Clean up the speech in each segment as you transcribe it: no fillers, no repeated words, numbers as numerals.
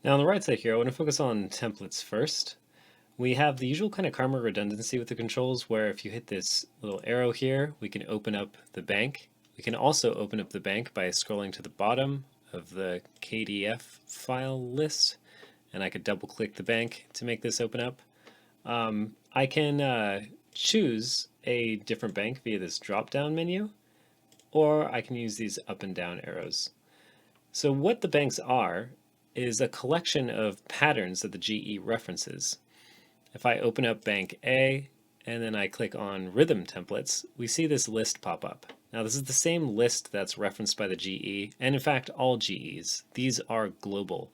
Now on the right side here, I want to focus on templates first. We have the usual kind of karma redundancy with the controls where if you hit this little arrow here, we can open up the bank. We can also open up the bank by scrolling to the bottom of the KDF file list, and I could double click the bank to make this open up. I can choose a different bank via this drop down menu, or I can use these up and down arrows. So what the banks are is a collection of patterns that the GE references. If I open up Bank A and then I click on Rhythm Templates, we see this list pop up. Now this is the same list that's referenced by the GE, and in fact all GEs. These are global.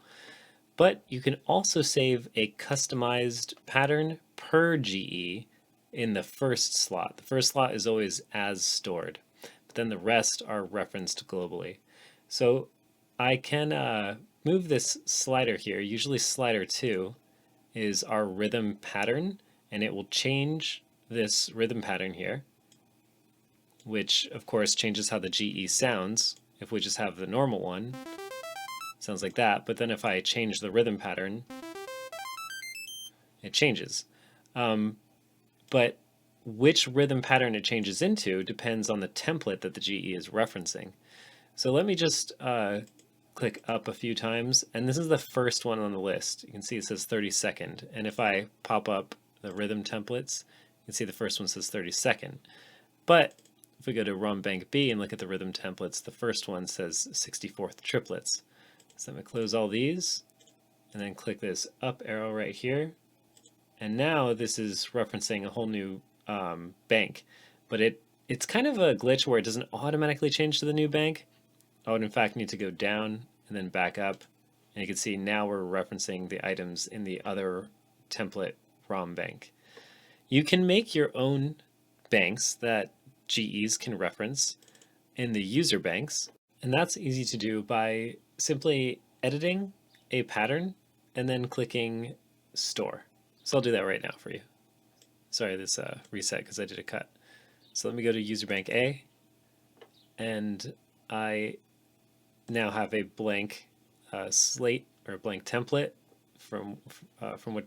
But you can also save a customized pattern per GE in the first slot. The first slot is always as stored, but then the rest are referenced globally. So I can move this slider here. Usually slider 2 is our rhythm pattern, and it will change this rhythm pattern here, which of course changes how the GE sounds. If we just have the normal one, it sounds like that, but then if I change the rhythm pattern, it changes. But which rhythm pattern it changes into depends on the template that the GE is referencing. So let me just click up a few times, and this is the first one on the list. You can see it says 32nd, and if I pop up the rhythm templates, you can see the first one says 32nd. But if we go to ROM Bank B and look at the rhythm templates, the first one says 64th triplets. So I'm going to close all these, and then click this up arrow right here. And now this is referencing a whole new bank, but it's kind of a glitch where it doesn't automatically change to the new bank. I would in fact need to go down and then back up, and you can see now we're referencing the items in the other template ROM bank. You can make your own banks that GEs can reference in the user banks, and that's easy to do by simply editing a pattern and then clicking store. So I'll do that right now for you. Sorry, this reset because I did a cut. So let me go to user bank A, and I now have a blank slate or a blank template from what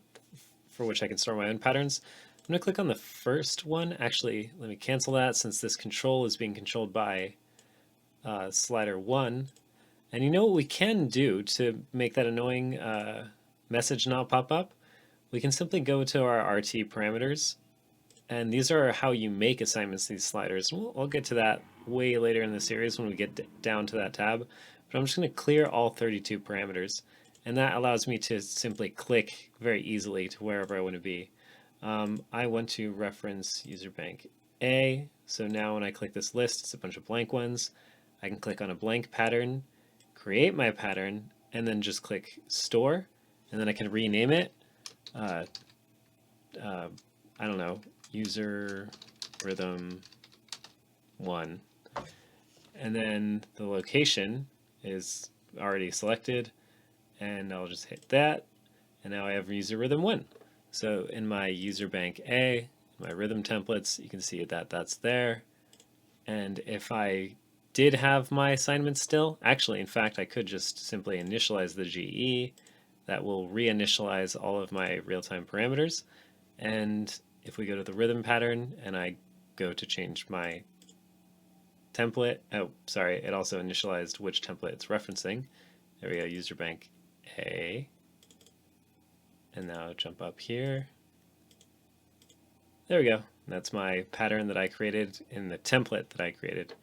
for which I can store my own patterns. I'm going to click on the first one. Actually, let me cancel that since this control is being controlled by slider 1. And you know what we can do to make that annoying message not pop up? We can simply go to our RT parameters, and these are how you make assignments to these sliders. We'll get to that way later in the series when we get down to that tab. But I'm just going to clear all 32 parameters, and that allows me to simply click very easily to wherever I want to be. I want to reference user bank A, so now when I click this list, it's a bunch of blank ones. I can click on a blank pattern, create my pattern, and then just click store, and then I can rename it. I don't know, user rhythm 1. And then the location is already selected, and I'll just hit that, and now I have user rhythm 1. So in my user bank A, my rhythm templates, you can see that that's there. And if I did have my assignment still, actually, in fact, I could just simply initialize the GE. That will reinitialize all of my real-time parameters. And if we go to the rhythm pattern and I go to change my template, oh, sorry, it also initialized which template it's referencing. There we go, user bank A. And now jump up here. There we go. That's my pattern that I created in the template that I created.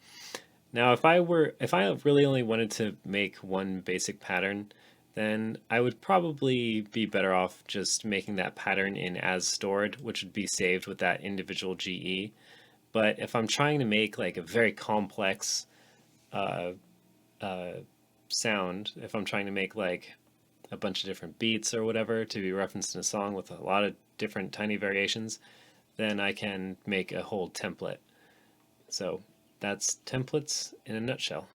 Now, if I really only wanted to make one basic pattern, then I would probably be better off just making that pattern in as stored, which would be saved with that individual GE. But if I'm trying to make like a very complex uh, sound, if I'm trying to make like a bunch of different beats or whatever to be referenced in a song with a lot of different tiny variations, then I can make a whole template. So that's templates in a nutshell.